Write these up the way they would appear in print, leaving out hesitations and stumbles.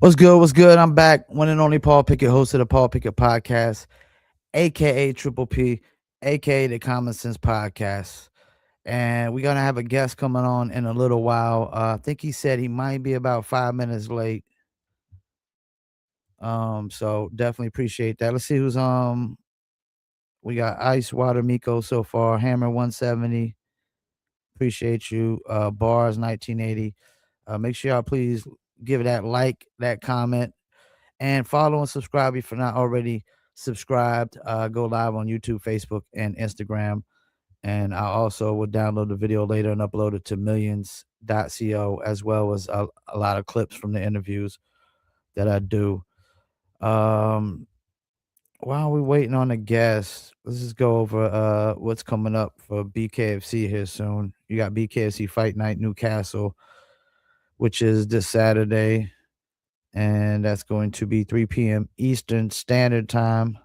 What's good? What's good? I'm back. One and only Paul Pickett, host of the Paul Pickett Podcast, aka Triple P, aka the Common Sense Podcast. And we're gonna have a guest coming on in a little while. I think he said he might be about 5 minutes late. So definitely appreciate that. Let's see who's we got Ice Water Miko so far, Hammer 170. Appreciate you. Bars 1980. Make sure y'all please give that like, that comment, and follow and subscribe if you're not already subscribed. Go live on YouTube, Facebook, and Instagram. And I also will download the video later and upload it to millions.co, as well as a lot of clips from the interviews that I do. Um, while we're waiting on a guest, let's just go over what's coming up for BKFC here soon. You got BKFC Fight Night Newcastle, which is this Saturday, and that's going to be 3 p.m. Eastern Standard Time,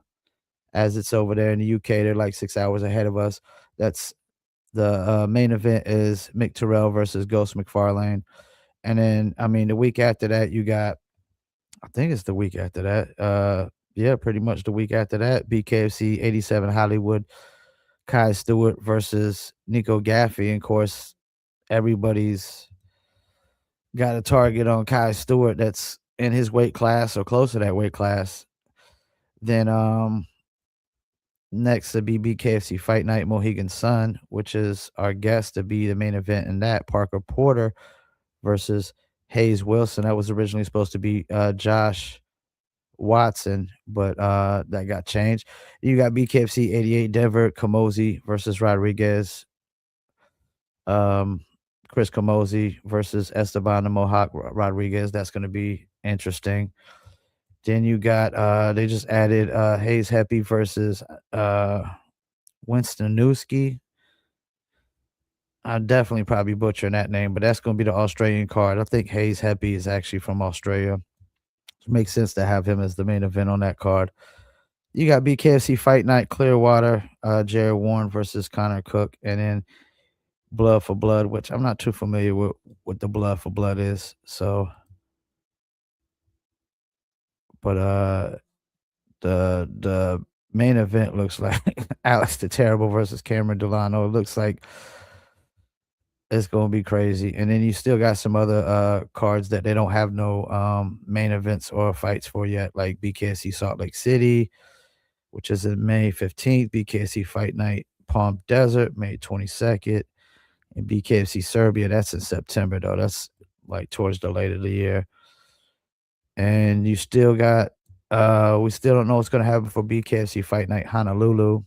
as it's over there in the UK. They're like 6 hours ahead of us. That's the main event is Mick Terrell versus Ghost McFarlane. And then, I mean, the week after that, you got, I think it's the week after that. Yeah, pretty much the week after that, BKFC 87 Hollywood, Kai Stewart versus Nico Gaffey. And of course, everybody's got a target on Kai Stewart that's in his weight class or close to that weight class. Then next to be BKFC Fight Night Mohegan Sun, which is our guest to be the main event in that. Parker Porter versus Hayes Wilson. That was originally supposed to be Josh Watson, but that got changed. You got BKFC 88 Denver Kamosi versus Rodriguez. Chris Kamosi versus Esteban the Mohawk Rodriguez. That's going to be interesting. Then you got they just added Hayes Heppy versus Winston Newski. I definitely probably butchering that name, but that's going to be the Australian card. I think Hayes Heppy is actually from Australia. It makes sense to have him as the main event on that card. You got BKFC Fight Night Clearwater, Jared Warren versus Connor Cook, and then Blood for Blood, which I'm not too familiar with what the Blood for Blood is. So, but the main event looks like Alex the Terrible versus Cameron Delano. It looks like it's gonna be crazy. And then you still got some other cards that they don't have no main events or fights for yet, like BKFC Salt Lake City, which is in May 15th, BKFC Fight Night Palm Desert, May 22nd, and BKFC Serbia, that's in September though. That's like towards the late of the year. And you still got we still don't know what's gonna happen for BKFC Fight Night Honolulu.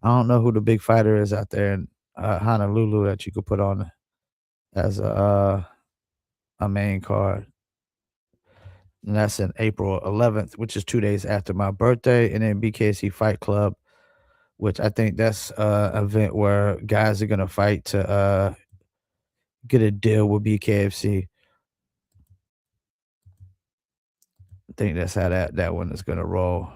I don't know who the big fighter is out there in Honolulu that you could put on as a main card. And that's in April 11th, which is 2 days after my birthday. And then BKC Fight Club, which I think that's an event where guys are gonna fight to get a deal with BKFC. I think that's how that one is gonna roll.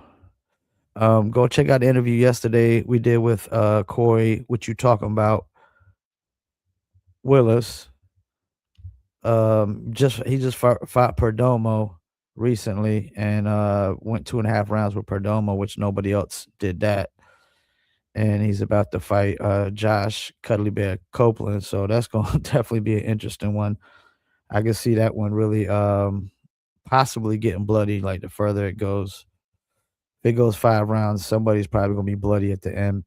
Go check out the interview yesterday we did with Corey, what you talking about, Willis. He just fought Perdomo recently and went 2.5 rounds with Perdomo, which nobody else did that. And he's about to fight Josh Cuddly Bear Copeland, so that's gonna definitely be an interesting one. I can see that one really possibly getting bloody like the further it goes. If it goes 5 rounds, somebody's probably gonna be bloody at the end.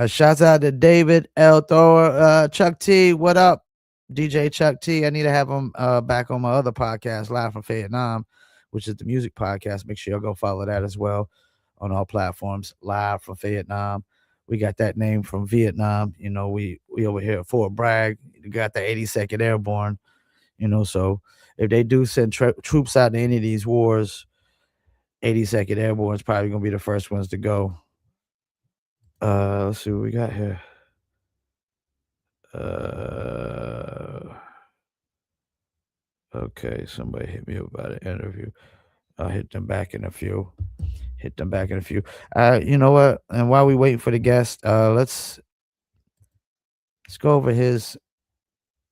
Shouts out to David L. Thor, Chuck T. What up, DJ Chuck T? I need to have him back on my other podcast, Live from Vietnam, which is the music podcast. Make sure y'all go follow that as well on all platforms. Live from Vietnam. We got that name from Vietnam. You know, we over here at Fort Bragg. We got the 82nd Airborne. You know, so if they do send troops out to any of these wars, 82nd Airborne is probably gonna be the first ones to go. Let's see what we got here. Okay, somebody hit me up about an interview. I'll hit them back in a few. You know what? And while we waiting for the guest, let's go over his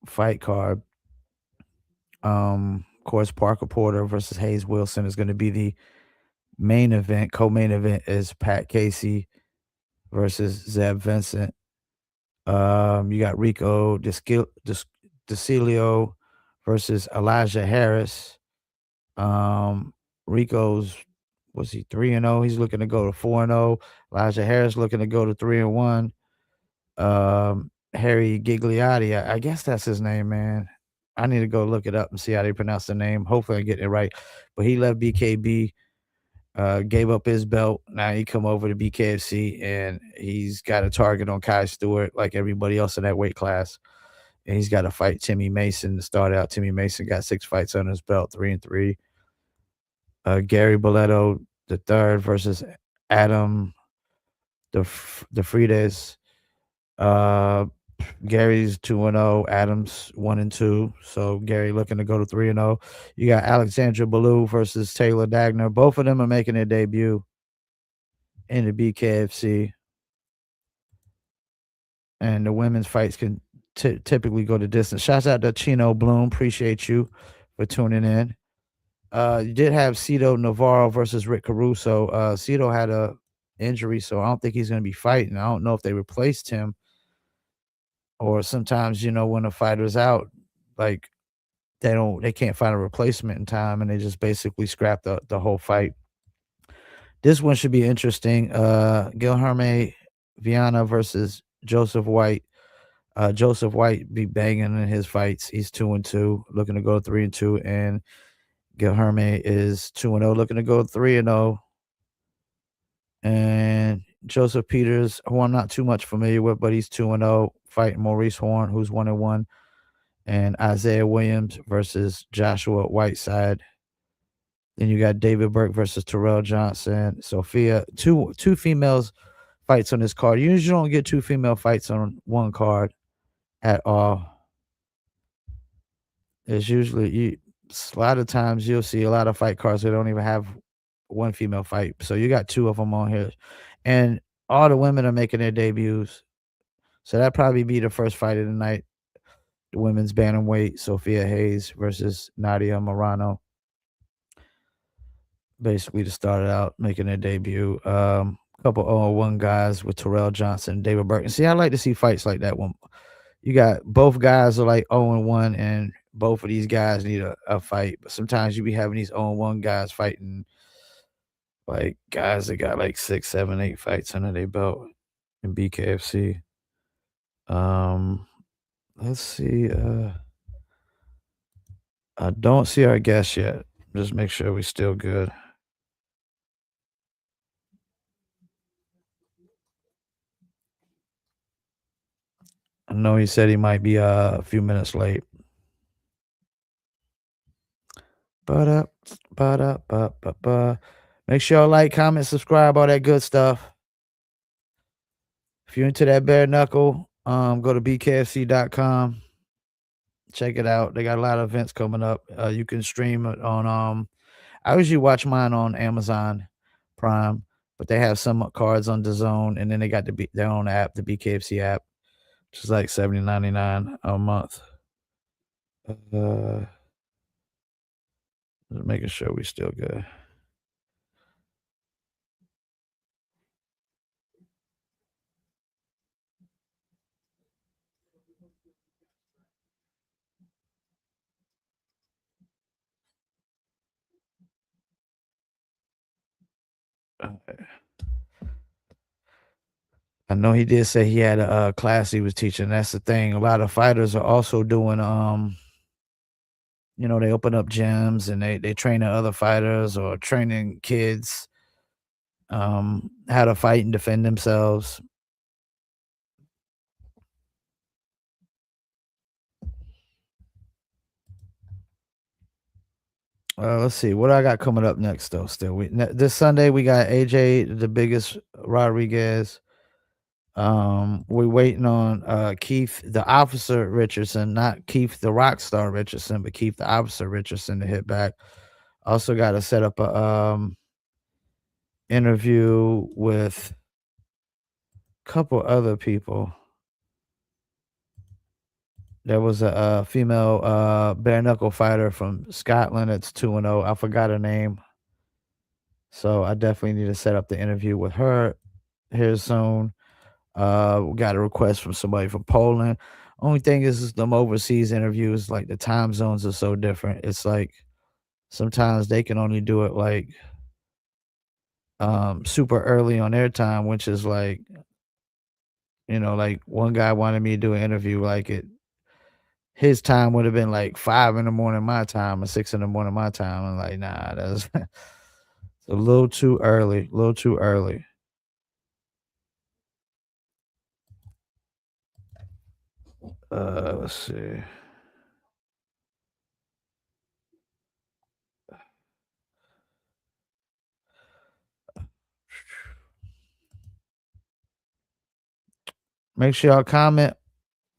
fight card. Of course, Parker Porter versus Hayes Wilson is going to be the main event. Co-main event is Pat Casey versus Zeb Vincent. You got Rico DeCilio versus Elijah Harris. Rico's was he 3-0? He's looking to go to 4-0. Elijah Harris looking to go to 3-1. Harry Gigliotti, I guess that's his name, man. I need to go look it up and see how they pronounce the name. Hopefully, I get it right. But he left BKB, gave up his belt. Now he come over to BKFC, and he's got a target on Kai Stewart, like everybody else in that weight class. And he's got to fight Timmy Mason to start out. Timmy Mason got 6 fights on his belt, 3-3. Gary Boletto the third versus Adam DeFrides. Gary's 2-0, Adams 1-2. So Gary looking to go to 3-0. You got Alexandra Ballou versus Taylor Dagner. Both of them are making their debut in the BKFC. And the women's fights can typically go the distance. Shouts out to Chino Bloom. Appreciate you for tuning in. You did have Cito Navarro versus Rick Caruso. Cito had a injury, so I don't think he's going to be fighting. I don't know if they replaced him, or sometimes, when a fighter's out, like they can't find a replacement in time, and they just basically scrap the whole fight. This one should be interesting. Guilherme Viana versus Joseph White. Joseph White be banging in his fights. He's 2-2, looking to go 3-2, and Guilherme is 2-0, looking to go 3-0. And Joseph Peters, who I'm not too much familiar with, but he's 2-0, fighting Maurice Horn, who's 1-1, and Isaiah Williams versus Joshua Whiteside. Then you got David Burke versus Terrell Johnson. Sophia, two females fights on this card. You usually don't get 2 female fights on one card at all. It's usually a lot of times you'll see a lot of fight cards that don't even have one female fight. So you got 2 of them on here, and all the women are making their debuts. So that probably be the first fight of the night. The women's bantamweight, Sophia Hayes versus Nadia Morano. Basically, to start it out, making their debut. Couple 0-1 guys with Terrell Johnson and David Burke. And see, I like to see fights like that one. You got both guys are like 0-1, and both of these guys need a fight. But sometimes you be having these 0-1 guys fighting like guys that got like 6, 7, 8 fights under their belt in BKFC. Let's see. I don't see our guest yet. Just make sure we're still good. I know he said he might be a few minutes late. Ba-da, ba-da, ba-ba-ba. Make sure y'all like, comment, subscribe, all that good stuff. If you're into that bare knuckle, go to bkfc.com. Check it out. They got a lot of events coming up. You can stream it on I usually watch mine on Amazon Prime, but they have some cards on DAZN, and then they got their own app, the BKFC app, which is like $70.99 a month. Just making sure we still good. I know he did say he had a class he was teaching. That's the thing. A lot of fighters are also doing they open up gyms and they train other fighters or training kids how to fight and defend themselves. Let's see what I got coming up next though. Still, this Sunday we got AJ the biggest Rodriguez. We're waiting on Keith the Officer Richardson, not Keith the Rockstar Richardson, but Keith the Officer Richardson to hit back. Also got to set up a interview with a couple other people There was a female bare knuckle fighter from Scotland that's 2-0. I forgot her name. So I definitely need to set up the interview with her here soon. We got a request from somebody from Poland. Only thing is them overseas interviews, like the time zones are so different. It's like sometimes they can only do it like super early on their time, which is like, like one guy wanted me to do an interview like it his time would have been like 5 in the morning my time or 6 in the morning my time. I'm like, nah, that's a little too early, a little too early. Let's see. Make sure y'all comment,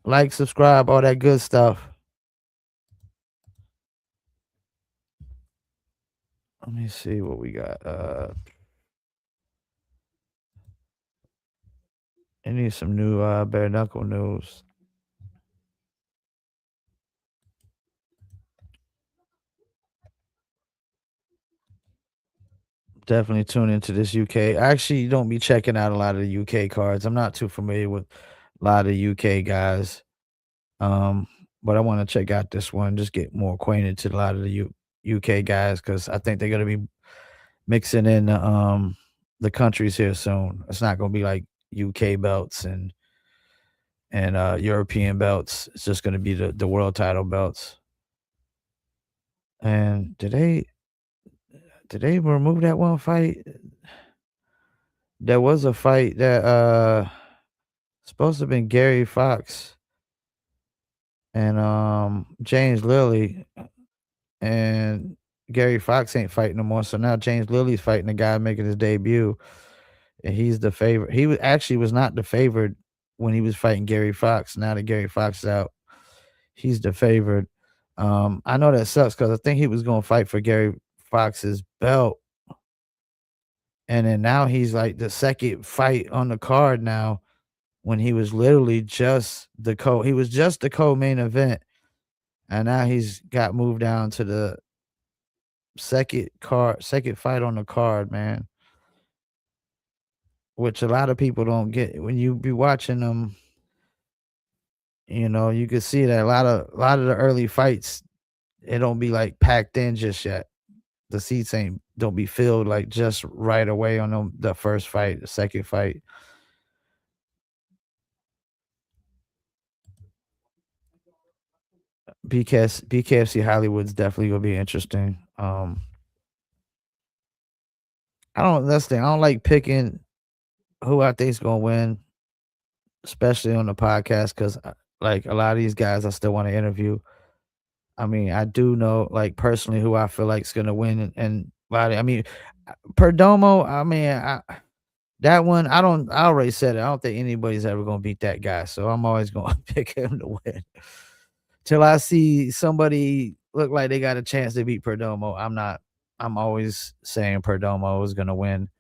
like, subscribe, all that good stuff. Let me see what we got. I need some new bare knuckle news. Definitely tune into this UK. I actually don't be checking out a lot of the UK cards. I'm not too familiar with a lot of the UK guys. Um, but I want to check out this one, just get more acquainted to a lot of the UK guys because I think they're gonna be mixing in the countries here soon. It's not gonna be like UK belts and European belts. It's just gonna be the world title belts. And did they remove that one fight? There was a fight that supposed to have been Gary Fox and James Lilly, and Gary Fox ain't fighting no more. So now James Lilly's fighting the guy making his debut, and he's the favorite. He was not the favorite when he was fighting Gary Fox. Now that Gary Fox is out, he's the favorite. I know that sucks because I think he was going to fight for Gary Fox's belt, and then now he's like the second fight on the card now. When he was literally just he was just the co-main event, and now he's got moved down to the second fight on the card, man. Which a lot of people don't get when you be watching them. You can see that a lot of the early fights, it don't be like packed in just yet. The seats ain't don't be filled like just right away on the first fight, the second fight. BKFC Hollywood's definitely gonna be interesting. I don't that's the thing. I don't like picking who I think's gonna win, especially on the podcast, because like a lot of these guys I still want to interview. I mean, I do know like personally who I feel like is gonna win, and I mean, Perdomo. I mean, that one I already said it. I don't think anybody's ever gonna beat that guy, so I'm always gonna pick him to win till I see somebody look like they got a chance to beat Perdomo. I'm not. I'm always saying Perdomo is gonna win.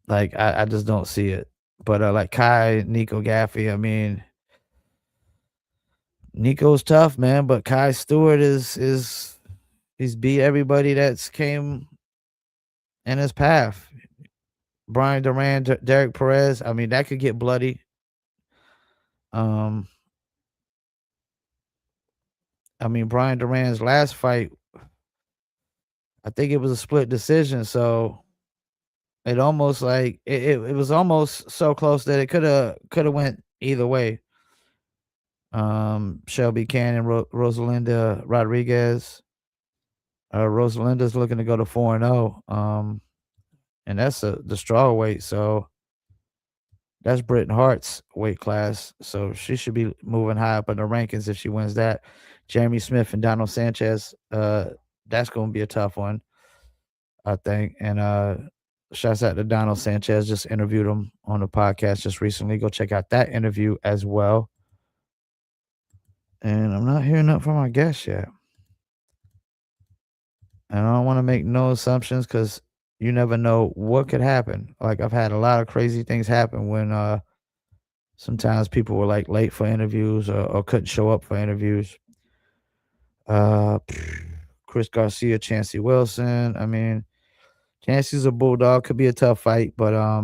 Like I just don't see it. But like Kai, Nico Gaffey, I mean, Nico's tough, man, but Kai Stewart is he's beat everybody that's came in his path. Brian Duran, Derek Perez. I mean, that could get bloody. Um, I mean, Brian Duran's last fight, I think it was a split decision, so it almost like it was almost so close that it coulda went either way. Shelby Cannon, Rosalinda Rodriguez. Rosalinda's looking to go to 4-0. And that's the strawweight, so that's Britain Hart's weight class. So she should be moving high up in the rankings if she wins that. Jeremy Smith and Donald Sanchez, that's gonna be a tough one, I think. And shouts out to Donald Sanchez. Just interviewed him on the podcast just recently. Go check out that interview as well. And I'm not hearing up from my guest yet. And I don't want to make no assumptions because you never know what could happen. Like I've had a lot of crazy things happen when Sometimes people were like late for interviews or couldn't show up for interviews. Uh, Chris Garcia, Chancey Wilson. I mean, Chancey's a bulldog. Could be a tough fight, but I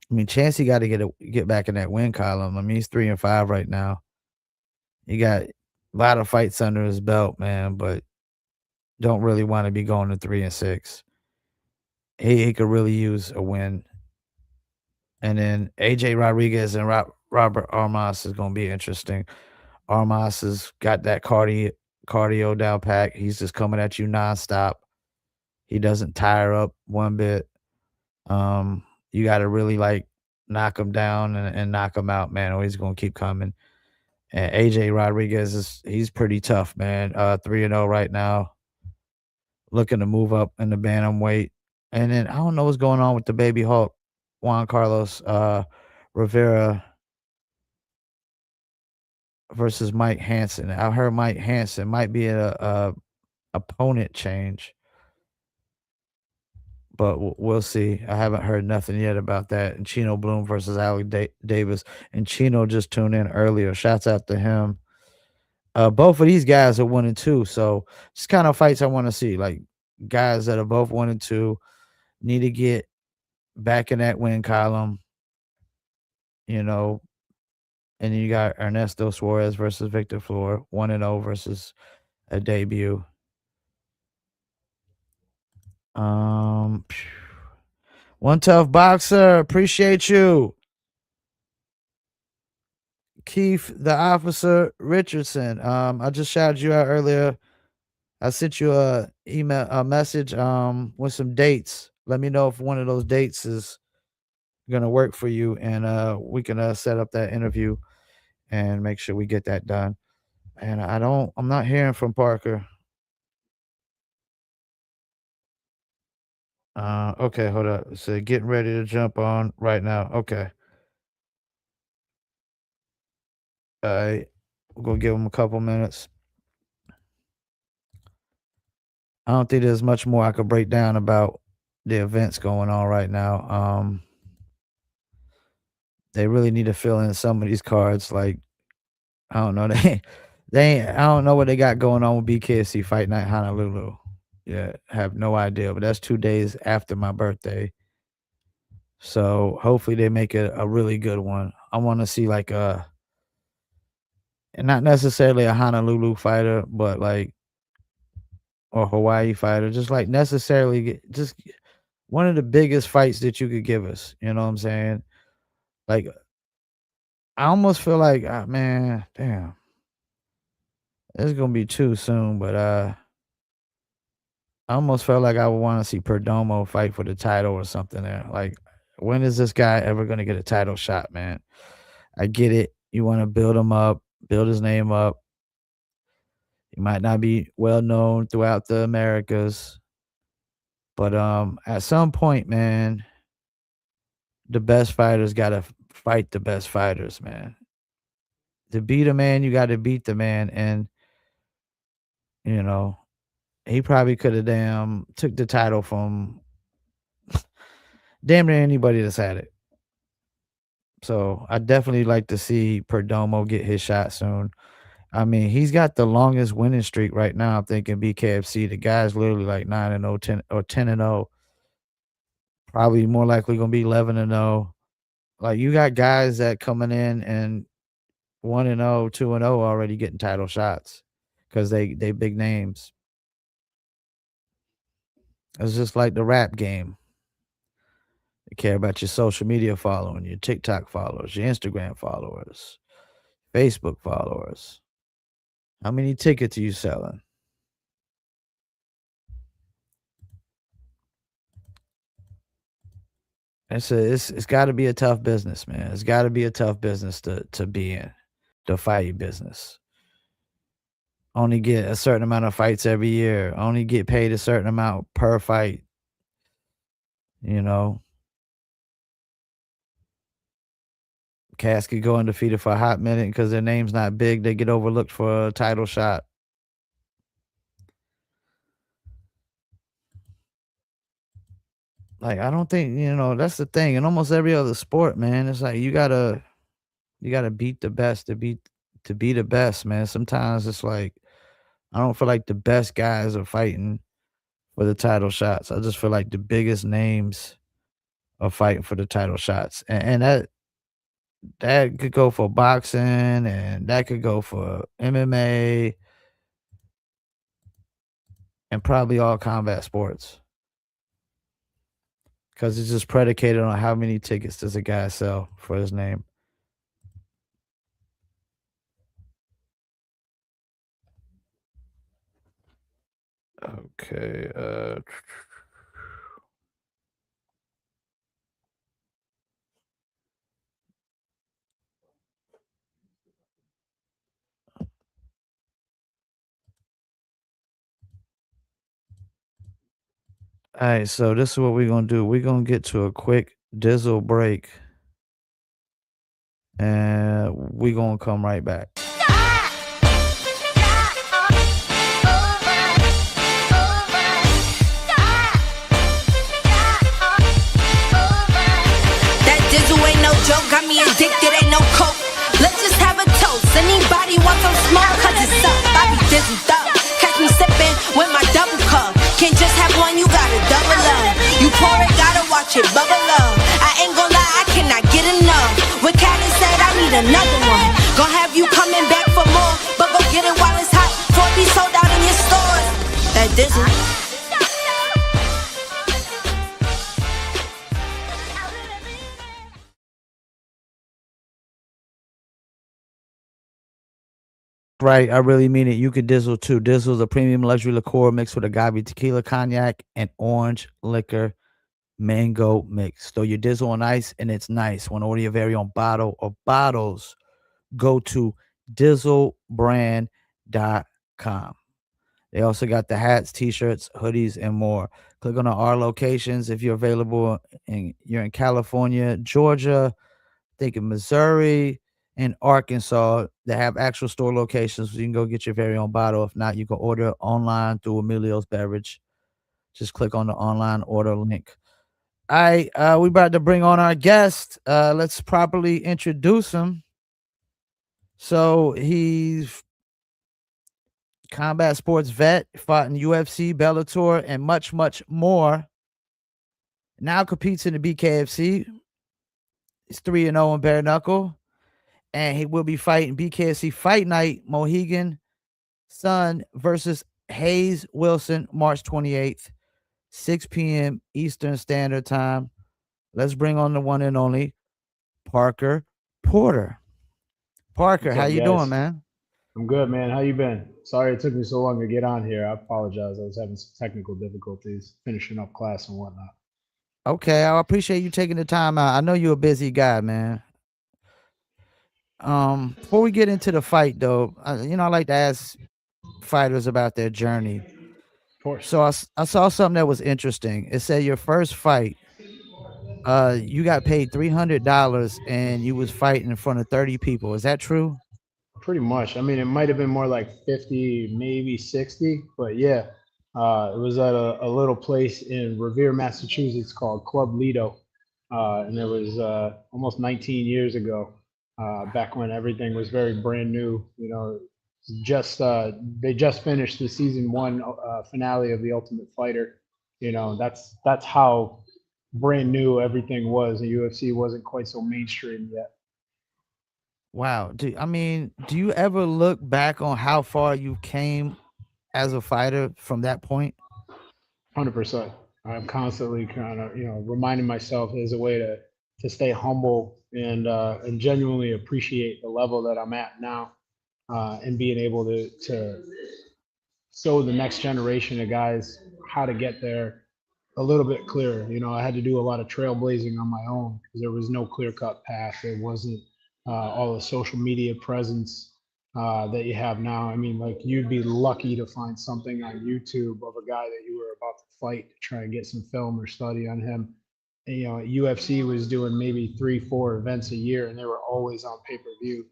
mean, Chancey got to get back in that win column. I mean, he's 3-5 right now. He got a lot of fights under his belt, man, but don't really want to be going to 3-6. He could really use a win. And then AJ Rodriguez and Robert Armas is going to be interesting. Armas has got that cardio down pack. He's just coming at you nonstop. He doesn't tire up one bit. You got to really like knock him down and knock him out, man, or he's going to keep coming. And AJ Rodriguez he's pretty tough, man. 3-0 right now. Looking to move up in the bantamweight. And then I don't know what's going on with the baby Hulk, Juan Carlos Rivera versus Mike Hansen. I heard Mike Hansen might be a opponent change, but we'll see. I haven't heard nothing yet about that. And Chino Bloom versus Alec Davis. And Chino just tuned in earlier. Shouts out to him. Both of these guys are 1-2, so it's kind of fights I want to see. Like guys that are both 1-2 need to get back in that win column, you know. And then you got Ernesto Suarez versus Victor Flor, 1-0 versus a debut. One tough boxer. Appreciate you. Keith the Officer Richardson. I just shouted you out earlier. I sent you a message with some dates. Let me know if one of those dates is gonna work for you, and we can set up that interview and make sure we get that done. And I'm not hearing from Parker. Okay, hold up. So getting ready to jump on right now. Okay. All right. We're gonna give him a couple minutes. I don't think there's much more I could break down about the events going on right now. They really need to fill in some of these cards. Like, I don't know, I don't know what they got going on with BKFC Fight Night Honolulu. Yeah, have no idea. But that's 2 days after my birthday. So hopefully they make it a really good one. I want to see like and not necessarily a Honolulu fighter, but like or Hawaii fighter, just like necessarily just one of the biggest fights that you could give us. You know what I'm saying? Like I almost feel like, man, damn, it's gonna be too soon. But I almost felt like I would want to see Perdomo fight for the title or something there. Like, when is this guy ever gonna get a title shot, man? I get it. You want to build him up, build his name up. He might not be well known throughout the Americas, but at some point, man, the best fighters gotta fight the best fighters, man. To beat a man, you gotta beat the man, and you know he probably could have damn took the title from damn near anybody that's had it. So I definitely like to see Perdomo get his shot soon. I mean, he's got the longest winning streak right now. I'm thinking BKFC. The guy's literally like 9-0, 10 or 10-0. Probably more likely gonna be 11-0. Like you got guys that coming in and 1-0, 2-0 already getting title shots because they big names. It's just like the rap game. They care about your social media following, your TikTok followers, your Instagram followers, Facebook followers. How many tickets are you selling? It's got to be a tough business, man. It's got to be a tough business to be in, the fight business. Only get a certain amount of fights every year. Only get paid a certain amount per fight. You know, cats could go undefeated for a hot minute because their name's not big. They get overlooked for a title shot. Like I don't think that's the thing. In almost every other sport, man, it's like you gotta You gotta beat the best to be the best, man. Sometimes it's like I don't feel like the best guys are fighting for the title shots. I just feel like the biggest names are fighting for the title shots, and that could go for boxing, and that could go for MMA, and probably all combat sports, because it's just predicated on how many tickets does a guy sell for his name. Okay, alright, so this is what we're gonna do. We're gonna get to a quick Dizzle break, and we gonna come right back. That Dizzle ain't no joke, got me addicted, ain't no coke. Let's just have a toast. Anybody want some smoke? Cause it's up, I be Dizzled up. Catch me sipping with my double cup. Can't just have one, you gotta double up. You pour it, gotta watch it bubble up. I ain't gon' lie, I cannot get enough. When Callie said I need another one, gon' have you coming back for more. But go get it while it's hot, before it be sold out in your stores. That Dizzle. Right, I really mean it. You could Dizzle too. Dizzle is a premium luxury liqueur mixed with agave tequila, cognac, and orange liquor mango mix. Throw your Dizzle on ice and it's nice. Want to order your very own bottle or bottles? Go to dizzlebrand.com. They also got the hats, t-shirts, hoodies, and more. Click on our locations if you're available and you're in California, Georgia, think in Missouri, and Arkansas. They have actual store locations. So you can go get your very own bottle. If not, you can order online through Emilio's Beverage. Just click on the online order link. All right, we about to bring on our guest. Let's properly introduce him. So he's combat sports vet, fought in UFC, Bellator, and much, much more. Now competes in the BKFC. He's 3-0 in bare knuckle, and he will be fighting BKFC Fight Night Mohegan Sun versus Hayes Wilson, March 28th, 6 p.m. Eastern Standard Time. Let's bring on the one and only Parker Porter. Parker, What's how up, you doing, guys? man? I'm good, man. How you been? Sorry it took me so long to get on here. I apologize. I was having some technical difficulties finishing up class and whatnot. Okay, I appreciate you taking the time out. I know you're a busy guy, man. Before we get into the fight, though, I like to ask fighters about their journey. Of course. So I saw something that was interesting. It said your first fight, you got paid $300 and you was fighting in front of 30 people. Is that true? Pretty much. I mean, it might have been more like 50, maybe 60, but yeah. It was at a little place in Revere, Massachusetts called Club Lido. And it was almost 19 years ago, back when everything was very brand new. Just they just finished the season one finale of The Ultimate Fighter. That's how brand new everything was. The UFC wasn't quite so mainstream yet. Wow. Do you ever look back on how far you came as a fighter from that point? 100%. I'm constantly kind of reminding myself as a way to stay humble and genuinely appreciate the level that I'm at now, and being able to show the next generation of guys how to get there a little bit clearer. I had to do a lot of trailblazing on my own because there was no clear cut path. There wasn't all the social media presence that you have now. I mean, like, you'd be lucky to find something on YouTube of a guy that you were about to fight to try and get some film or study on him. And, UFC was doing maybe 3, 4 events a year, and they were always on pay per view.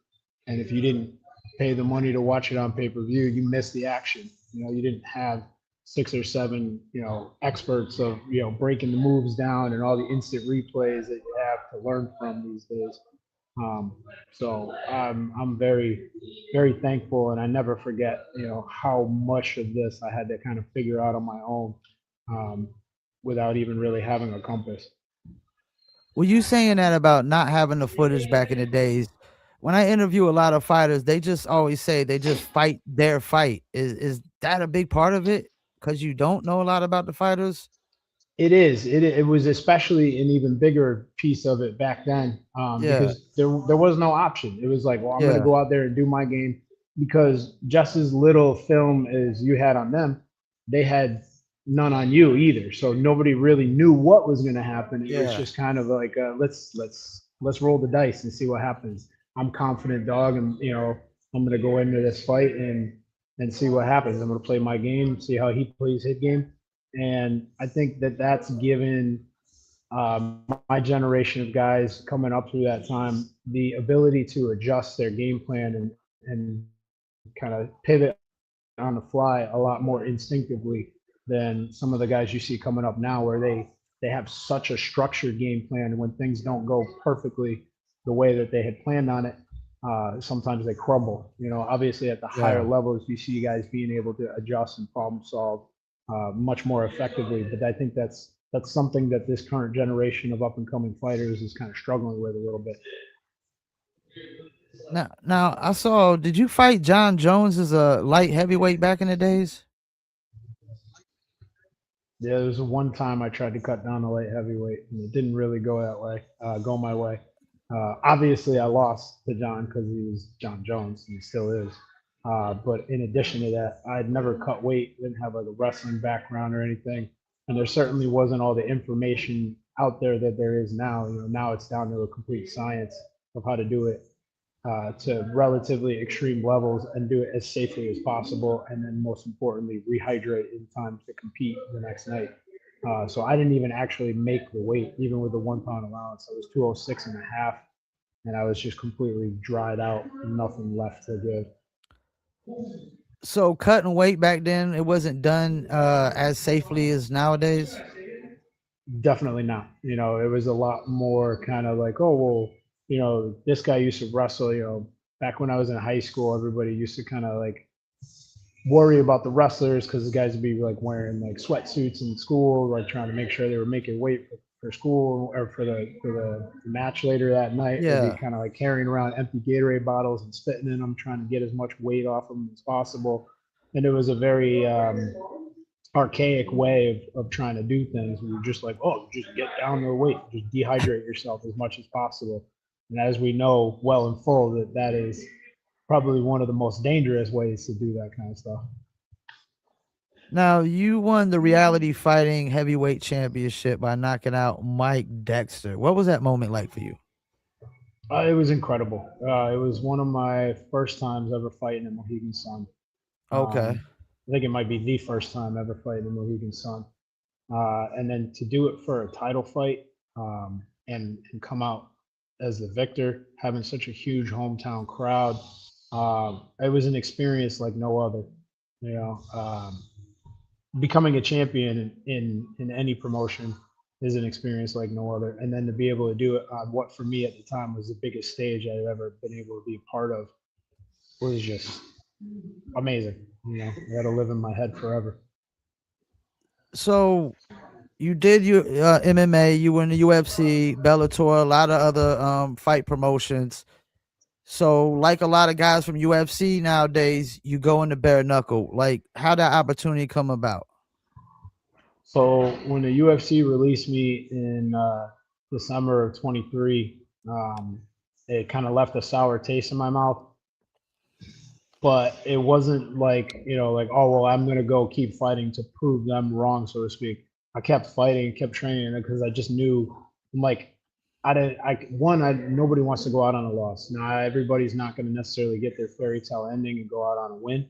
And if you didn't pay the money to watch it on pay per view, you missed the action. You didn't have 6 or 7, experts of, breaking the moves down and all the instant replays that you have to learn from these days. So I'm very, very thankful, and I never forget, how much of this I had to kind of figure out on my own, um, without even really having a compass. Were you saying that about not having the footage back in the days? When I interview a lot of fighters, they just always say they just fight their fight. Is that a big part of it? Because you don't know a lot about the fighters? It is. It was especially an even bigger piece of it back then, Yeah, because there was no option. It was like, well, I'm going to yeah, go out there and do my game, because just as little film as you had on them, they had none on you either. So nobody really knew what was going to happen. It was yeah. just kind of like, let's roll the dice and see what happens. I'm confident, dog, and I'm going to go into this fight and see what happens. I'm going to play my game, see how he plays his game, and I think that that's given my generation of guys coming up through that time the ability to adjust their game plan and kind of pivot on the fly a lot more instinctively than some of the guys you see coming up now, where they have such a structured game plan, and when things don't go perfectly the way that they had planned on it, sometimes they crumble. Obviously at the higher Yeah. levels, you see guys being able to adjust and problem solve much more effectively. But I think that's something that this current generation of up and coming fighters is kind of struggling with a little bit. Now I saw. Did you fight John Jones as a light heavyweight back in the days? Yeah, there was one time I tried to cut down to light heavyweight, and it didn't really go that way, go my way. Obviously, I lost to John because he was John Jones, and he still is. But in addition to that, I'd never cut weight, didn't have like a wrestling background or anything, and there certainly wasn't all the information out there that there is now. Now it's down to a complete science of how to do it to relatively extreme levels and do it as safely as possible. And then, most importantly, rehydrate in time to compete the next night. So I didn't even actually make the weight, even with the 1 pound allowance. I was 206 and a half, and I was just completely dried out, nothing left to give. So cutting weight back then, it wasn't done as safely as nowadays. Definitely not. It was a lot more kind of like, oh, well, this guy used to wrestle, back when I was in high school, everybody used to kind of like worry about the wrestlers because the guys would be like wearing like sweatsuits in school, like trying to make sure they were making weight for school or for the match later that night. They'd be Yeah. kind of like carrying around empty Gatorade bottles and spitting in them, trying to get as much weight off them as possible. And it was a very archaic way of trying to do things. We were just like, oh, just get down to the weight, just dehydrate yourself as much as possible. And as we know well and full, that is probably one of the most dangerous ways to do that kind of stuff. Now you won the reality fighting heavyweight championship by knocking out Mike Dexter. What was that moment like for you? It was incredible. It was one of my first times ever fighting in Mohegan Sun. Okay. I think it might be the first time ever fighting in Mohegan Sun. And then to do it for a title fight, and come out as the victor, having such a huge hometown crowd, it was an experience like no other. You know, becoming a champion in any promotion is an experience like no other. And then to be able to do it on what for me at the time was the biggest stage I've ever been able to be a part of was just amazing. That'll live in my head forever. So you did your MMA, you were in the UFC, Bellator, a lot of other fight promotions. So like a lot of guys from UFC nowadays, you go into bare knuckle. Like how that opportunity come about? So when the UFC released me in December of 23, it kind of left a sour taste in my mouth. But it wasn't like, like, oh, well, I'm going to go keep fighting to prove them wrong, so to speak. I kept fighting, kept training because I just knew, I'm like, nobody wants to go out on a loss. Now, everybody's not going to necessarily get their fairy tale ending and go out on a win.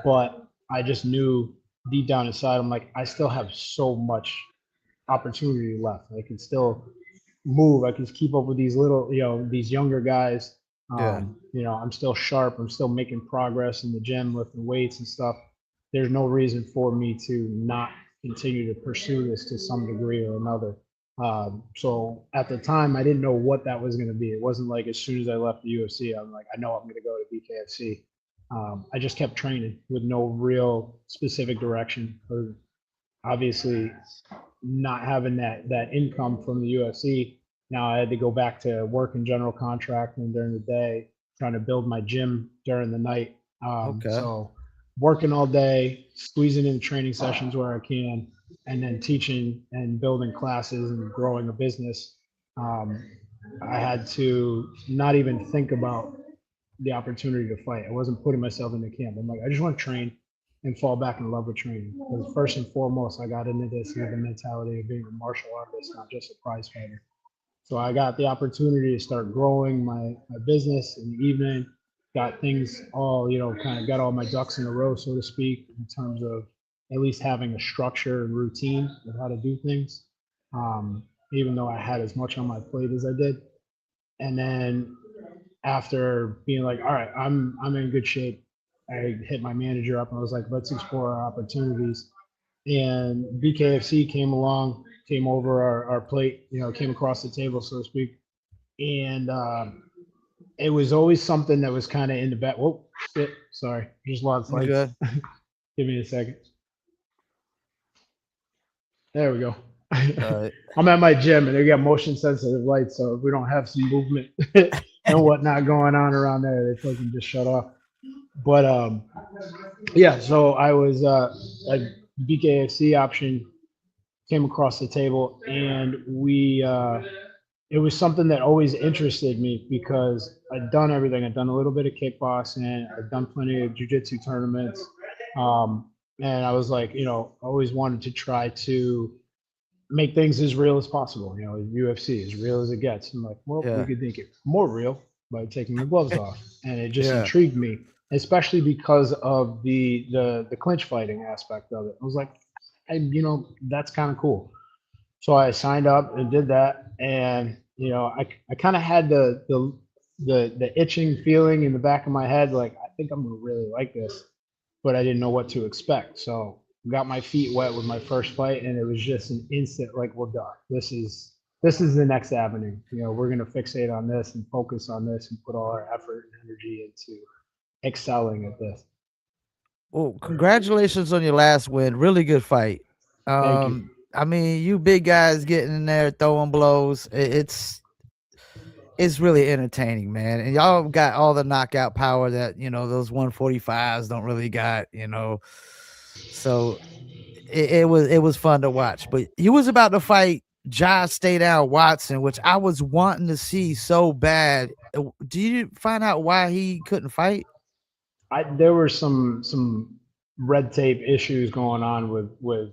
But I just knew deep down inside, I'm like, I still have so much opportunity left. I can still move. I can keep up with these these younger guys. Yeah. I'm still sharp. I'm still making progress in the gym, lifting weights and stuff. There's no reason for me to not continue to pursue this to some degree or another. So at the time, I didn't know what that was going to be. It wasn't like as soon as I left the UFC, I'm like, I know I'm going to go to BKFC. I just kept training with no real specific direction. Or obviously, not having that income from the UFC, now I had to go back to work in general contracting during the day, trying to build my gym during the night. Okay. So working all day, squeezing in training sessions where I can, and then teaching and building classes and growing a business. Um, I had to not even think about the opportunity to fight. I wasn't putting myself in the camp. I'm like, I just want to train and fall back in love with training. Because first and foremost, I got into this with the mentality of being a martial artist, not just a prize fighter. So I got the opportunity to start growing my business in the evening, got things all, kind of got all my ducks in a row, so to speak, in terms of at least having a structure and routine of how to do things. Even though I had as much on my plate as I did. And then after being like, all right, I'm in good shape, I hit my manager up and I was like, let's explore our opportunities. And BKFC came along, came over our plate, came across the table, so to speak. And it was always something that was kind of in the back. Whoa, shit, sorry, just lost You lights. good? Give me a second. There we go. All right. I'm at my gym and they got motion sensitive lights, so if we don't have some movement and whatnot going on around there, they fucking just shut off. But yeah, so I was a BKFC option came across the table, and it was something that always interested me because I'd done everything. I'd done a little bit of kickboxing, I'd done plenty of jiu-jitsu tournaments, and I was like, always wanted to try to make things as real as possible. UFC as real as it gets. I'm like, well, Yeah. we could make it more real by taking the gloves off, and it just Yeah. intrigued me, especially because of the clinch fighting aspect of it. I was like, that's kind of cool. So I signed up and did that, and I kind of had the itching feeling in the back of my head, like I think I'm gonna really like this, but I didn't know what to expect. So got my feet wet with my first fight, and it was just an instant like, well, duh, this is the next avenue. We're gonna fixate on this and focus on this and put all our effort and energy into excelling at this. Well, congratulations on your last win. Really good fight. Thank you. I mean, you big guys getting in there throwing blows. It's really entertaining, man. And y'all got all the knockout power that those 145s don't really got. So it was fun to watch. But you was about to fight Josh Stay Down Watson, which I was wanting to see so bad. Do you find out why he couldn't fight? There were some red tape issues going on with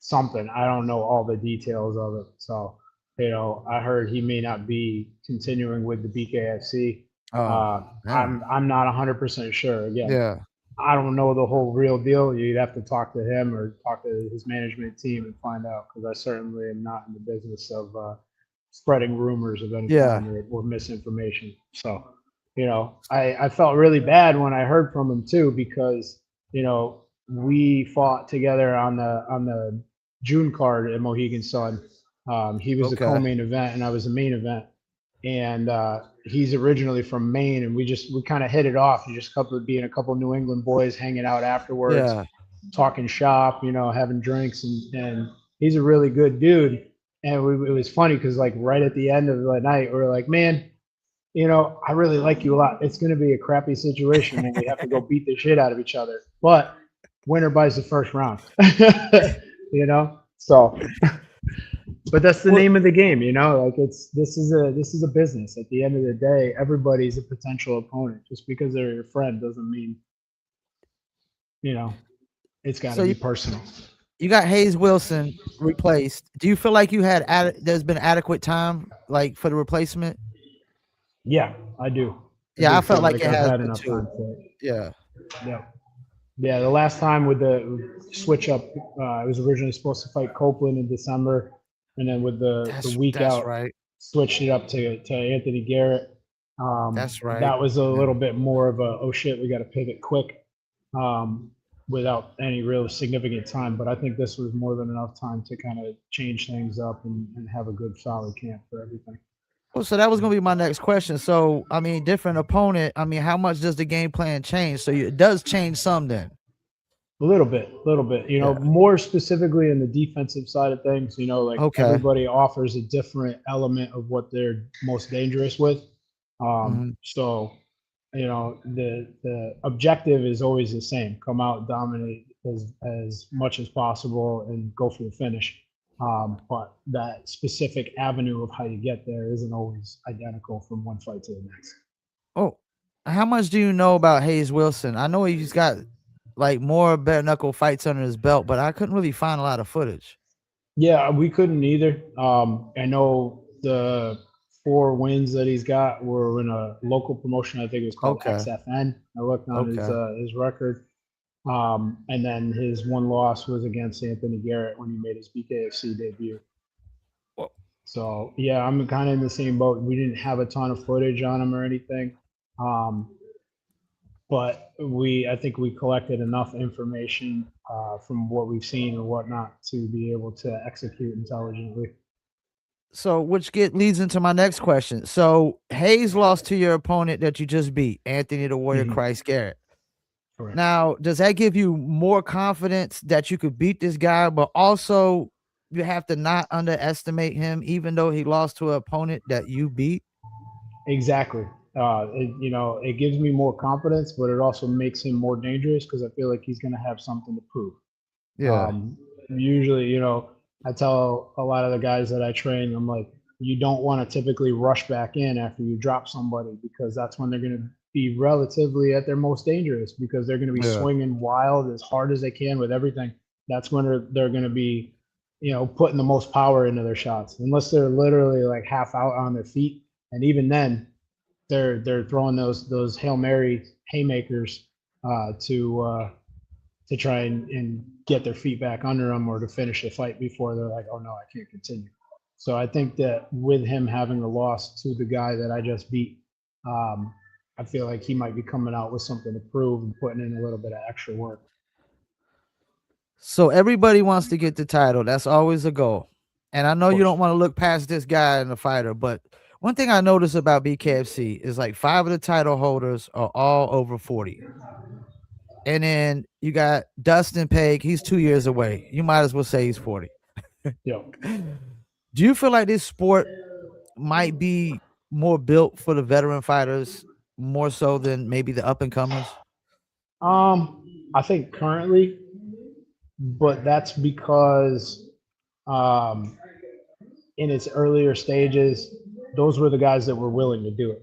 something. I don't know all the details of it. So, I heard he may not be continuing with the BKFC. I'm not 100% sure. Again, Yeah. I don't know the whole real deal. You'd have to talk to him or talk to his management team and find out, because I certainly am not in the business of spreading rumors of any kind or misinformation. So, I felt really bad when I heard from him too, because we fought together on the June card at Mohegan Sun. He was the co-main event and I was the main event, and he's originally from Maine, and we kind of hit it off. He just being a couple of New England boys hanging out afterwards, talking shop, having drinks, and he's a really good dude. And it was funny because like right at the end of the night, we were like, man, I really like you a lot. It's going to be a crappy situation when we have to go beat the shit out of each other, but winner buys the first round. So, but that's the name of the game, like this is a business. At the end of the day, everybody's a potential opponent. Just because they're your friend doesn't mean, it's got to be personal. You got Hayes Wilson replaced. Do you feel like there's been adequate time like for the replacement? Yeah, I do. I felt like it I've has had enough time for it. Yeah. The last time with the switch up, I was originally supposed to fight Copeland in December, and then with the week out, switched it up to Anthony Garrett. That's right. That was a little bit more of a, oh shit, we got to pivot quick. without any real significant time. But I think this was more than enough time to kind of change things up and have a good solid camp for everything. Well, so that was gonna be my next question. So, I mean, different opponent. I mean, how much does the game plan change? So it does change some then. A little bit, you know, Yeah. more specifically in the defensive side of things, you know, like Okay. everybody offers a different element of what they're most dangerous with. Mhm. So, you know, the objective is always the same: come out, dominate as much as possible, and go for the finish. But that specific avenue of how you get there isn't always identical from one fight to the next. Oh, how much do you know about Hayes Wilson? I know he's got like more bare knuckle fights under his belt, but I couldn't really find a lot of footage. Yeah, we couldn't either. I know the 4 wins that he's got were in a local promotion. I think it was called Okay. XFN. I looked on Okay. his record. And then his one loss was against Anthony Garrett when he made his BKFC debut. Well, So yeah, I'm kind of in the same boat. We didn't have a ton of footage on him or anything. Um, but I think we collected enough information from what we've seen and whatnot to be able to execute intelligently. so which leads into my next question. So Hayes lost to your opponent that you just beat, Anthony the Warrior Mhm. Christ Garrett. Correct. Now, does that give you more confidence that you could beat this guy, but also you have to not underestimate him, even though he lost to an opponent that you beat? Exactly. You know, it gives me more confidence, but it also makes him more dangerous because I feel like he's going to have something to prove. Yeah. Um, Usually, you know, I tell a lot of the guys that I train, I'm like, you don't want to typically rush back in after you drop somebody because that's when they're going to be relatively at their most dangerous because they're going to be Yeah. swinging wild as hard as they can with everything. That's when they're going to be, you know, putting the most power into their shots, unless they're literally like half out on their feet. And even then, they're throwing those Hail Mary haymakers to try and get their feet back under them or to finish the fight before they're like, oh no, I can't continue. So I think that with him having the loss to the guy that I just beat, I feel like he might be coming out with something to prove and putting in a little bit of extra work. So everybody wants to get the title. That's always a goal. And I know Of you course. don't want to look past this guy and the fighter, but one thing I noticed about BKFC is like 5 of the title holders are all over 40. And then you got Dustin Peg, he's 2 years away. You might as well say he's 40. Yeah. Do you feel like this sport might be more built for the veteran fighters more so than maybe the up and comers? I think currently, but that's because um, in its earlier stages, those were the guys that were willing to do it.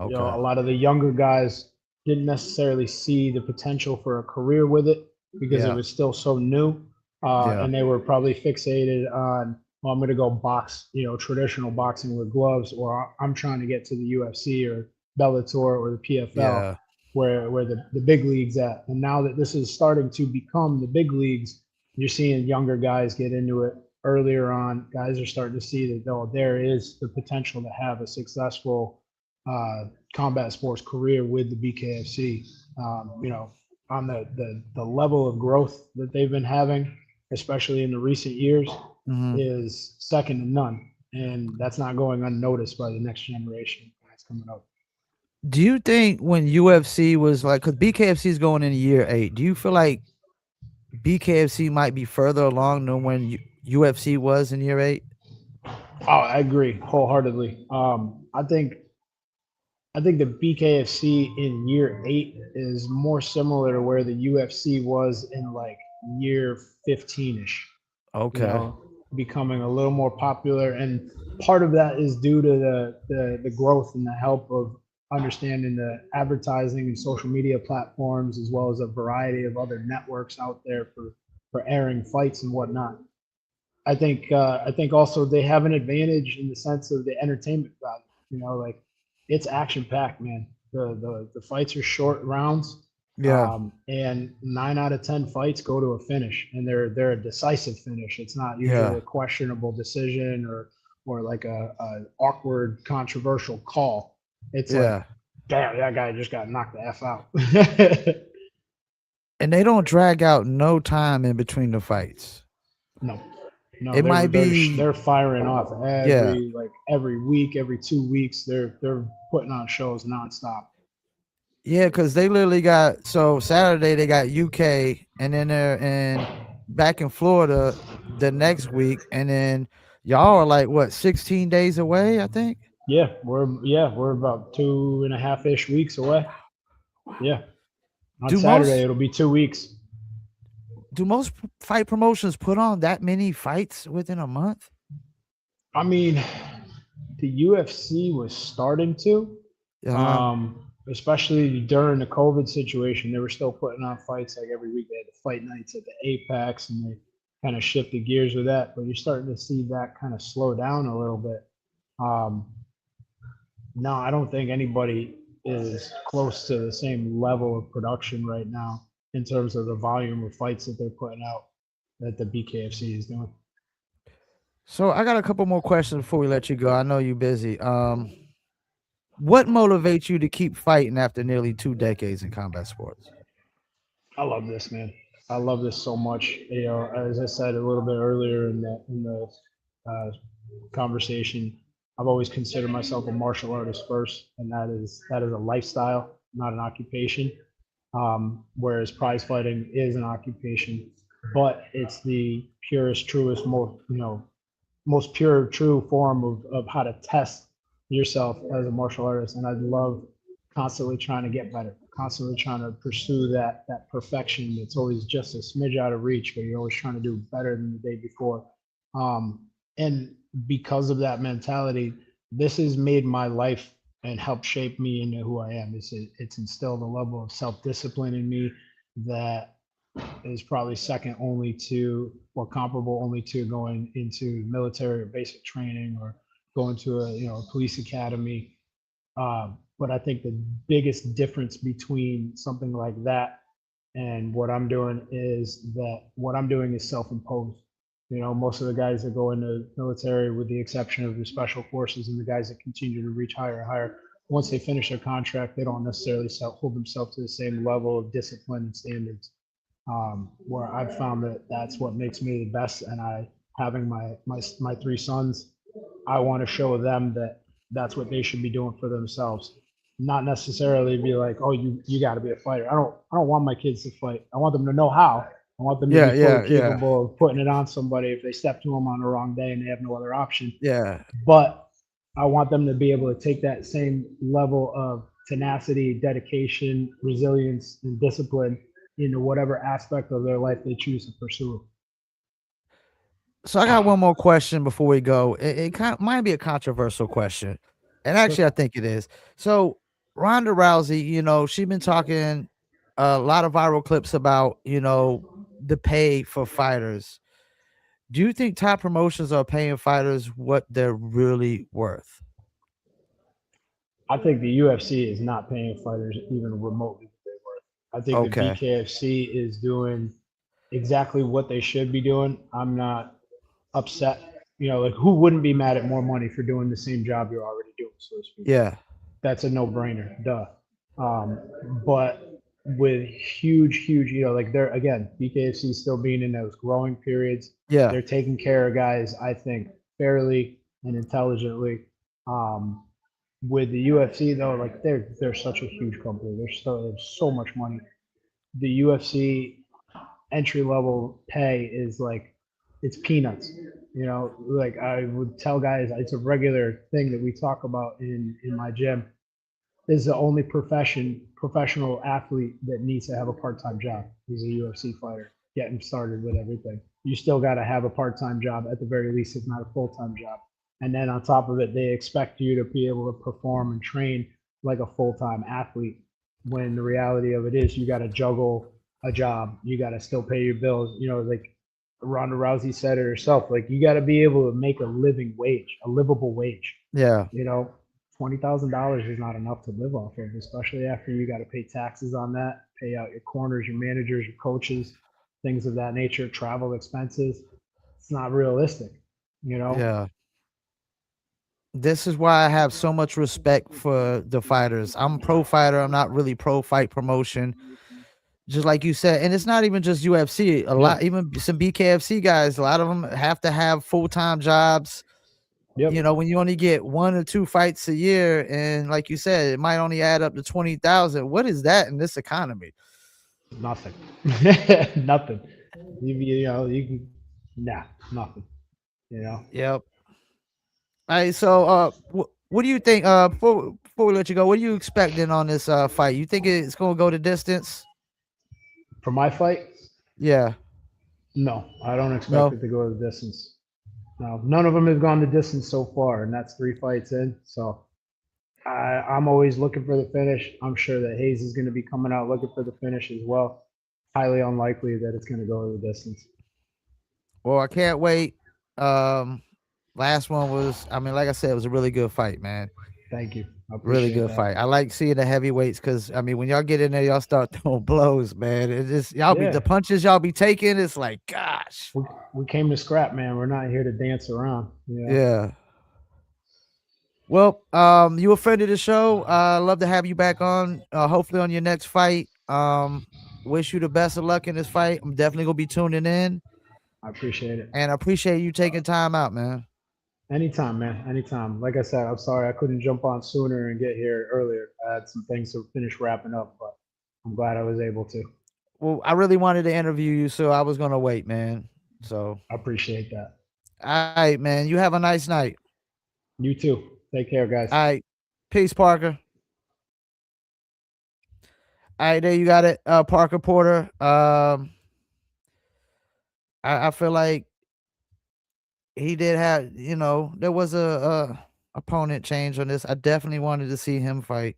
You know, Okay. a lot of the younger guys didn't necessarily see the potential for a career with it because it Yeah. was still so new. Yeah. And they were probably fixated on, well, I'm going to go box, you know, traditional boxing with gloves, or I'm trying to get to the UFC or Bellator or the PFL, Yeah. where the big leagues at. And now that this is starting to become the big leagues, you're seeing younger guys get into it earlier on. Guys are starting to see that, though, there is the potential to have a successful combat sports career with the BKFC. You know, on the level of growth that they've been having, especially in the recent years, Mhm. is second to none, and that's not going unnoticed by the next generation that's coming up. Do you think when UFC was like, because BKFC is going into year 8, do you feel like BKFC might be further along than when UFC was in year 8? Oh, I agree wholeheartedly. I think the BKFC in year 8 is more similar to where the UFC was in like year 15ish. You Okay. know, becoming a little more popular, and part of that is due to the growth and the help of understanding the advertising and social media platforms, as well as a variety of other networks out there for airing fights and whatnot. I think also they have an advantage in the sense of the entertainment value. You know, like it's action packed, man. The fights are short rounds, Yeah. and 9 out of 10 fights go to a finish, and they're a decisive finish. It's not Yeah. usually a questionable decision or like a awkward, controversial call. It's like, Yeah. damn, that guy just got knocked the f out. And they don't drag out no time in between the fights. No, no, It might be they're firing off yeah. every week, every 2 weeks. They're putting on shows nonstop. Yeah, because they literally got so Saturday they got UK and then they're in back in Florida the next week, and then y'all are like what 16 days away, I think. We're about 2.5 ish weeks away. Yeah, on Do Saturday most it'll be 2 weeks. do most fight promotions put on that many fights within a month? I mean, the UFC was starting to, Uh, especially during the COVID situation. They were still putting on fights like every week. They had the fight nights at the Apex, and they kind of shifted gears with that. But you're starting to see that kind of slow down a little bit. Um, no, I don't think anybody is close to the same level of production right now in terms of the volume of fights that they're putting out that the BKFC is doing. so I got a couple more questions before we let you go. I know you're busy. What motivates you to keep fighting after nearly 2 decades in combat sports? I love this, man. I love this so much. You know, as I said a little bit earlier in the conversation, I've always considered myself a martial artist first, and that is a lifestyle, not an occupation. Whereas prize fighting is an occupation, but it's the purest, truest, most pure, true form of how to test yourself as a martial artist. And I love constantly trying to get better, constantly trying to pursue that perfection that's always just a smidge out of reach, but you're always trying to do better than the day before. And because of that mentality, this has made my life and helped shape me into who I am. It's instilled a level of self-discipline in me that is probably second only to or comparable only to going into military or basic training or going to a police academy. But I think the biggest difference between something like that and what I'm doing is that what I'm doing is self-imposed. You know, most of the guys that go into the military, with the exception of the special forces and the guys that continue to reach higher and higher, once they finish their contract, they don't necessarily hold themselves to the same level of discipline and standards. Where I've found that that's what makes me the best. And having my three sons, I want to show them that that's what they should be doing for themselves. Not necessarily be like, oh, you got to be a fighter. I don't want my kids to fight. I want them to know how. I want them to Yeah, be fully yeah, yeah, capable of putting it on somebody if they step to them on the wrong day and they have no other option. yeah. But I want them to be able to take that same level of tenacity, dedication, resilience, and discipline into whatever aspect of their life they choose to pursue. So I got one more question before we go. It kind of might be a controversial question, and Sure. actually, I think it is. So Ronda Rousey, she's been talking a lot of viral clips about the pay for fighters. Do you think top promotions are paying fighters what they're really worth? I think the UFC is not paying fighters even remotely what they're worth. I think the Okay. BKFC is doing exactly what they should be doing. I'm not upset. You know, like who wouldn't be mad at more money for doing the same job you're already doing, so to speak? Yeah. That's a no-brainer, duh. Um, but with huge, like they're again, BKFC still being in those growing periods. Yeah. They're taking care of guys, I think, fairly and intelligently. Um, with the UFC though, like they're such a huge company. There's so much money. The UFC entry level pay is like it's peanuts. You know, like I would tell guys, it's a regular thing that we talk about in my gym. Is the only professional athlete that needs to have a part-time job. He's a UFC fighter, getting started with everything. You still got to have a part-time job at the very least, if not a full-time job. And then on top of it, they expect you to be able to perform and train like a full-time athlete. When the reality of it is, you got to juggle a job. You got to still pay your bills. You know, like Ronda Rousey said it herself. Like you got to be able to make a living wage, a livable wage. Yeah. You know, $20,000 is not enough to live off of, especially after you got to pay taxes on that, pay out your corners, your managers, your coaches, things of that nature, travel expenses. It's not realistic, you know? Yeah. This is why I have so much respect for the fighters. I'm pro fighter. I'm not really pro fight promotion. just like you said, and it's not even just UFC. A lot, even some BKFC guys, a lot of them have to have full-time jobs. Yep. You know, when you only get 1 or 2 fights a year, and like you said, it might only add up to 20,000. What is that in this economy? Nothing. Nothing. You know, you can, nah, nothing. You know, Yep. All right, so what do you think? Before we let you go, what are you expecting on this fight? You think it's gonna go the distance? for my fight, Yeah. no, I don't expect No. it to go the distance. No, none of them have gone the distance so far, and that's 3 fights in. So I'm always looking for the finish. I'm sure that Hayes is going to be coming out looking for the finish as well. Highly unlikely that it's going to go the distance. Well, I can't wait. Last one was, I mean, like I said, it was a really good fight, man. Thank you. I Really appreciate good that. fight. I like seeing the heavyweights because I mean, when y'all get in there, y'all start throwing blows, man. It just y'all be Yeah. the punches y'all be taking. It's like, gosh. We came to scrap, man. We're not here to dance around. You know? Yeah. Well, you a friend of the show. Love to have you back on. Hopefully on your next fight. Wish you the best of luck in this fight. I'm definitely gonna be tuning in, I appreciate it. and I appreciate you taking time out, man. Anytime, man. Anytime. Like I said, I'm sorry I couldn't jump on sooner and get here earlier. I had some things to finish wrapping up, but I'm glad I was able to. Well, I really wanted to interview you, so I was gonna wait, man. So, I appreciate that. all right, man. You have a nice night. You too. Take care, guys. All right. Peace, Parker. All right, there you got it, Parker Porter. I feel like he did have, you know, there was a opponent change on this. I definitely wanted to see him fight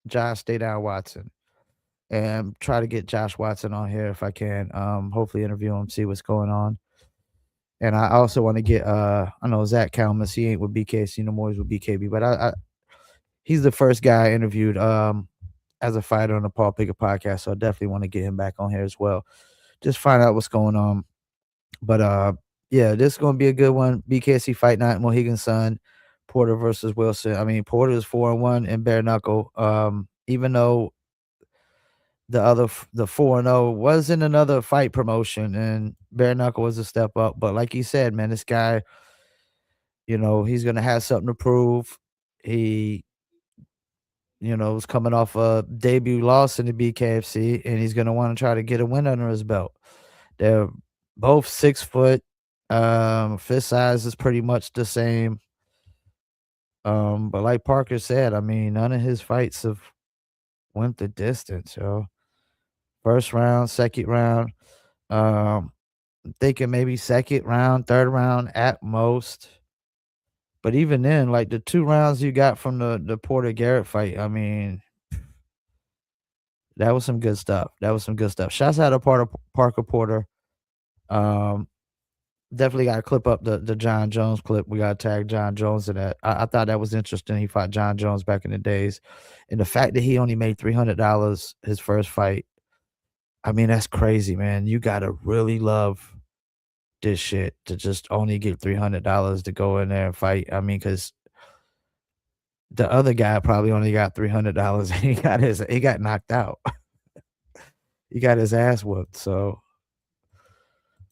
Josh Stay Down Watson and try to get Josh Watson on here if I can. Hopefully interview him, see what's going on. And I also want to get I know Zach Kalmus, he ain't with BKC no more, he's with BKB, but I he's the first guy I interviewed as a fighter on the Paul Pickett podcast. So I definitely want to get him back on here as well. Just find out what's going on. But yeah, this is gonna be a good one. BKC Fight Night, Mohegan Sun, Porter versus Wilson. I mean, Porter is 4-1 in bare knuckle. Even though the 4-0 was in another fight promotion, and bare knuckle was a step up. But like you said, man, this guy, you know, he's gonna have something to prove. He, you know, was coming off a debut loss in the BKFC, and he's gonna want to try to get a win under his belt. They're both 6 foot. Fist size is pretty much the same. But like Parker said, I mean, none of his fights have went the distance, yo. First round, second round. I'm thinking maybe second round, third round at most. But even then, like the 2 rounds you got from the Porter Garrett fight, I mean, that was some good stuff. That was some good stuff. Shouts out to Parker Porter. Definitely got to clip up the John Jones clip. We got to tag John Jones in that. I thought that was interesting. He fought John Jones back in the days. And the fact that he only made $300 his first fight, I mean, that's crazy, man. You got to really love this shit to just only get $300 to go in there and fight. I mean, because the other guy probably only got $300 and he got knocked out. He got his ass whooped. So,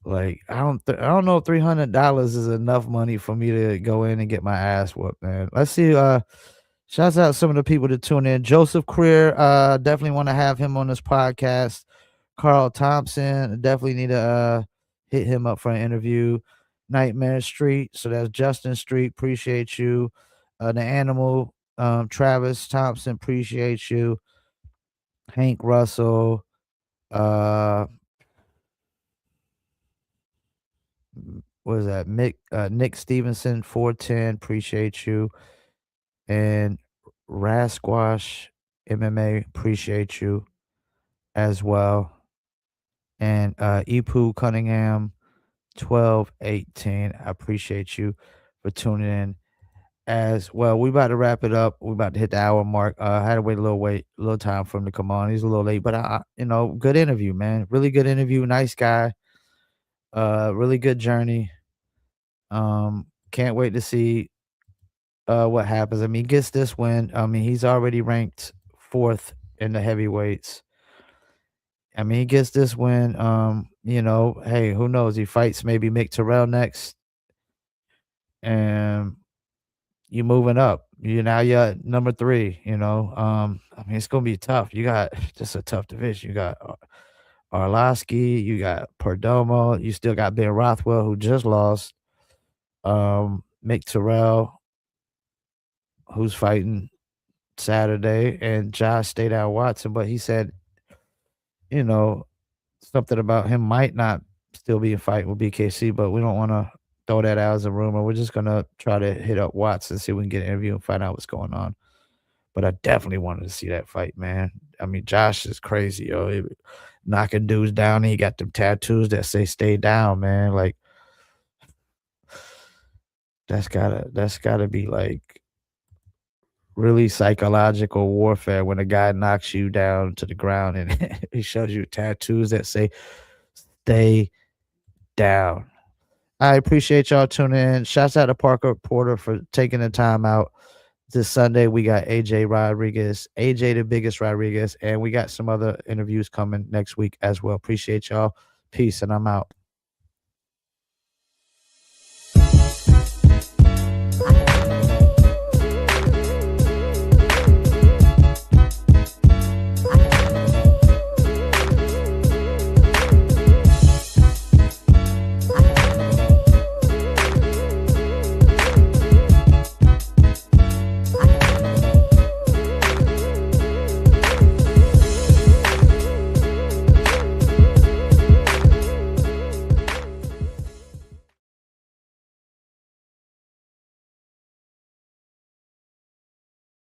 like, I don't know if $300 is enough money for me to go in and get my ass whooped, man. Let's see. Shouts out some of the people that tune in. Joseph Creer, definitely want to have him on this podcast. Carl Thompson, definitely need to hit him up for an interview. Nightmare Street, so that's Justin Street. Appreciate you. The Animal, Travis Thompson, appreciate you. Hank Russell, what is that? Nick Stevenson, 410, appreciate you. And Rasquash MMA, appreciate you as well. And Ipu Cunningham, 1218, I appreciate you for tuning in as well. We about to wrap it up. We about to hit the hour mark. I had to wait a little time for him to come on. He's a little late, but I you know, good interview, man. Really good interview. Nice guy. Really good journey. Can't wait to see what happens. I mean, he gets this win. I mean, he's already ranked 4th in the heavyweights. I mean, he gets this win. Hey, who knows? He fights maybe Mick Terrell next, and you moving up. You're at number 3. I mean, it's gonna be tough. You got just a tough division. You got Arlovsky, you got Perdomo, you still got Ben Rothwell who just lost. Mick Terrell, who's fighting Saturday, and Josh stayed out Watson, but he said, you know, something about him might not still be a fight with BKC, but we don't want to throw that out as a rumor. We're just gonna try to hit up Watts and see if we can get an interview and find out what's going on. But I definitely wanted to see that fight, man. I mean, Josh is crazy, yo. Knocking dudes down. And he got them tattoos that say "Stay down," man. Like that's gotta be like really psychological warfare when a guy knocks you down to the ground and he shows you tattoos that say "Stay down." I appreciate y'all tuning in. Shouts out to Parker Porter for taking the time out. This Sunday, we got AJ Rodriguez, AJ the Biggest Rodriguez, and we got some other interviews coming next week as well. Appreciate y'all. Peace, and I'm out.